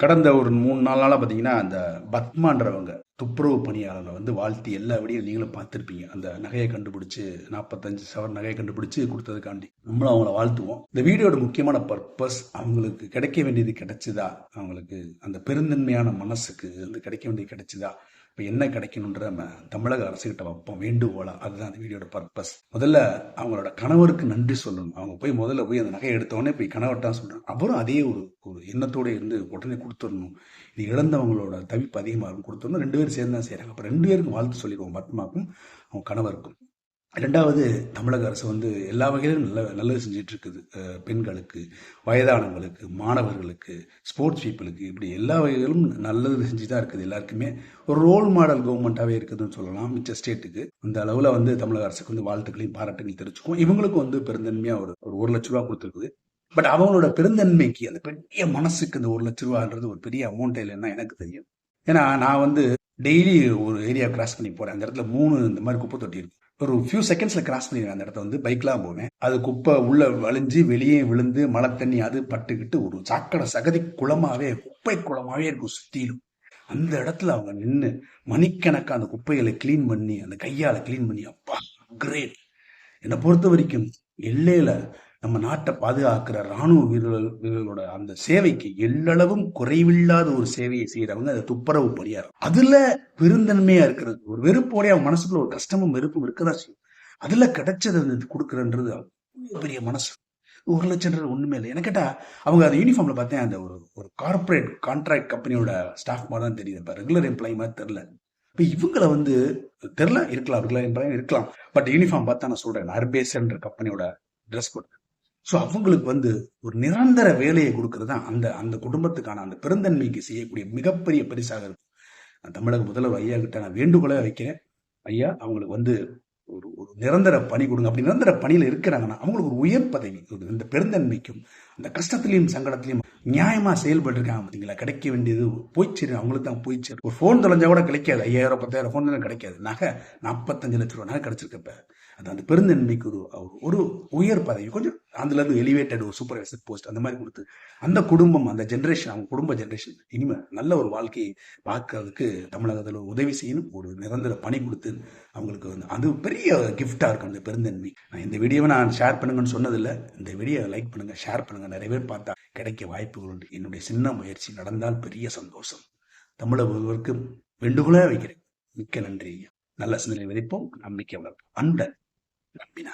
கடந்த ஒரு 3-4 நாளா பார்த்தீங்கன்னா, அந்த பத்மான்றவங்க துப்புரவு பணியாளர வந்து வாழ்த்தி எல்லா வீடியோவும் நீங்களும் பார்த்திருப்பீங்க. அந்த நகைய கண்டுபிடிச்சு 45 சவரன் நகைய கண்டுபிடிச்சு குடுத்ததுக்காண்டி. நம்மளும் அவங்கள வாழ்த்துவோம். இந்த வீடியோட முக்கியமான பர்ப்பஸ் அவங்களுக்கு கிடைக்க வேண்டியது கிடைச்சுதா? அவங்களுக்கு அந்த பெருந்தன்மையான மனசுக்கு வந்து கிடைக்க வேண்டியது கிடைச்சுதா? இப்ப என்ன கிடைக்கணுன்ற நம்ம தமிழக அரசுகிட்ட வைப்போம் வேண்டுகோளா. அதுதான் அந்த வீடியோட பர்ப்பஸ். முதல்ல அவங்களோட கணவருக்கு நன்றி சொல்லணும். அவங்க போய் முதல்ல போய் அந்த நகைய எடுத்த உடனே போய் கணவர்ட்ட சொல்றாங்க. அவரும் அதே ஒரு ஒரு எண்ணத்தோட இருந்து உடனே குடுத்துறணும். இது இழந்தவங்களோட தவிப்பு அதிகமா இருக்கும் குடுத்துறணும். 2 பேரும் சேர்ந்து தான் செய்றாங்க. அப்ப 2 பேருக்கும் வாழ்த்து சொல்லிருவோம். பத்மாக்கும், அவங்க கணவருக்கும். 2வது தமிழக அரசு வந்து எல்லா வகையிலும் நல்லது செஞ்சுட்டு இருக்குது. பெண்களுக்கு, வயதானவங்களுக்கு, மாணவர்களுக்கு, ஸ்போர்ட்ஸ் பீப்புளுக்கு இப்படி எல்லா வகைகளும் நல்லது செஞ்சு தான் இருக்குது. எல்லாருக்குமே ஒரு ரோல் மாடல் கவர்மெண்ட்டாவே இருக்குதுன்னு சொல்லலாம். மிச்ச ஸ்டேட்டுக்கு அந்த அளவுல வந்து தமிழக அரசுக்கு வந்து வாழ்த்துக்களையும் பாராட்டுகளையும் தெரிவிச்சுக்குவோம். இவங்களுக்கும் வந்து பெருந்தன்மையா ஒரு ஒரு 1,00,000 கொடுத்துருக்குது. பட் அவங்களோட பெருந்தன்மைக்கு அந்த பெரிய மனசுக்கு இந்த 1,00,000ன்றது ஒரு பெரிய அமௌண்ட் இல்லைன்னா எனக்கு தெரியும். ஏன்னா நான் வந்து டெய்லி ஒரு ஏரியா கிராஸ் பண்ணி போறேன். அந்த இடத்துல 3 இந்த மாதிரி குப்பை தொட்டி இருக்கு. ஒரு ஃபியூ செகண்ட்ஸ்ல கிராஸ் பண்ணிடுவேன். அந்த இடத்த வந்து பைக்லாம் போவேன். அது குப்பை உள்ள வழிஞ்சு வெளியே விழுந்து மழை தண்ணி அது பட்டுக்கிட்டு ஒரு சாக்கடை சகதி குளமாவே குப்பை குளமாவே இருக்கும் சுத்திலும். அந்த இடத்துல அவங்க நின்று மணிக்கணக்கா அந்த குப்பைகளை கிளீன் பண்ணி அந்த கையால கிளீன் பண்ணி அப்பா கிரேட். என்னை பொறுத்த வரைக்கும் எல்லையில நம்ம நாட்டை பாதுகாக்கிற ராணுவ வீரர்களோட அந்த சேவைக்கு எல்லளவும் குறைவில்லாத ஒரு சேவையை செய்யறவங்க அந்த துப்புரவு பணியாளர். அதுல பெருந்தன்மையா இருக்கிறது ஒரு வெறுப்போடைய அவன் மனசுக்குள்ள ஒரு கஷ்டமும் வெறுப்பும் இருக்கதான் செய்யும். அதுல கிடைச்சது வந்து கொடுக்குறன்றது அவ்வளவு பெரிய மனசு. 1,00,000 ஒண்ணுமே இல்லை. எனக்கு கேட்டா அவங்க அந்த யூனிஃபார்ம்ல பார்த்தேன் அந்த ஒரு ஒரு கார்பரேட் கான்ட்ராக்ட் கம்பெனியோட ஸ்டாஃப் மாதிரி தான் தெரியுது. இப்ப ரெகுலர் எம்ப்ளாயி மாதிரி தெரியல. இப்ப இவங்களை வந்து தெரியல இருக்கலாம் ரெகுலர் எம்ப்ளாயும் இருக்கலாம். பட் யூனிஃபார்ம் பார்த்தா நான் சொல்றேன் அர்பேஸ்ன்ற கம்பெனியோட ட்ரெஸ் கோட். ஸோ அவங்களுக்கு வந்து ஒரு நிரந்தர வேலையை கொடுக்கறது தான் அந்த அந்த குடும்பத்துக்கான அந்த பெருந்தன்மைக்கு செய்யக்கூடிய மிகப்பெரிய பரிசாக இருக்கும். நான் தமிழக முதல்வர் ஐயா கிட்ட நான் வேண்டுகோளே வைக்கிறேன். ஐயா அவங்களுக்கு வந்து ஒரு ஒரு நிரந்தர பணி கொடுங்க. அப்படி நிரந்தர பணியில இருக்கிறாங்கன்னா அவங்களுக்கு ஒரு உயர் பதவி இந்த பெருந்தன்மைக்கும் அந்த கஷ்டத்திலையும் சங்கடத்திலையும் நியாயமா செயல்பட்டு இருக்காங்க பார்த்தீங்களா. கிடைக்க வேண்டியது போய்ச்சிரு அவங்களுக்கு தான் போய்ச்சிரு. ஒரு ஃபோன் தொலைஞ்சா கூட கிடைக்காது. 5,000 10,000 ஃபோன் தான் கிடைக்காது. நகை 45 லட்சம் ரூபாய் நகை கிடைச்சிருக்கப்ப அது அந்த பெருந்தன்மைக்கு ஒரு ஒரு உயர் பதவி கொஞ்சம் அதுல இருந்து எலிவேட்டட் ஒரு சூப்பர்வைசர் போஸ்ட் அந்த மாதிரி கொடுத்து அந்த குடும்பம் அந்த ஜென்ரேஷன் அவங்க குடும்ப ஜென்ரேஷன் இனிமே நல்ல ஒரு வாழ்க்கையை பார்க்கறதுக்கு தமிழகத்தில் உதவி செய்யணும். ஒரு நிரந்தர பணி கொடுத்து அவங்களுக்கு வந்து அது பெரிய கிஃப்டா இருக்கும் அந்த பெருந்தன்மை. இந்த வீடியோவை நான் ஷேர் பண்ணுங்கன்னு சொன்னதில்லை. இந்த வீடியோ லைக் பண்ணுங்க, ஷேர் பண்ணுங்க. நிறைய பேர் பார்த்தா கிடைக்க வாய்ப்புகள் உண்டு. என்னுடைய சின்ன முயற்சி நடந்தால் பெரிய சந்தோஷம். தமிழக ஒருவருக்கு வேண்டுகோளே வைக்கிறேன். மிக்க நன்றி. நல்ல சிந்தனை விதைப்போம், நம்பிக்கை வளர்ப்போம். அன்புடன் நம்பினா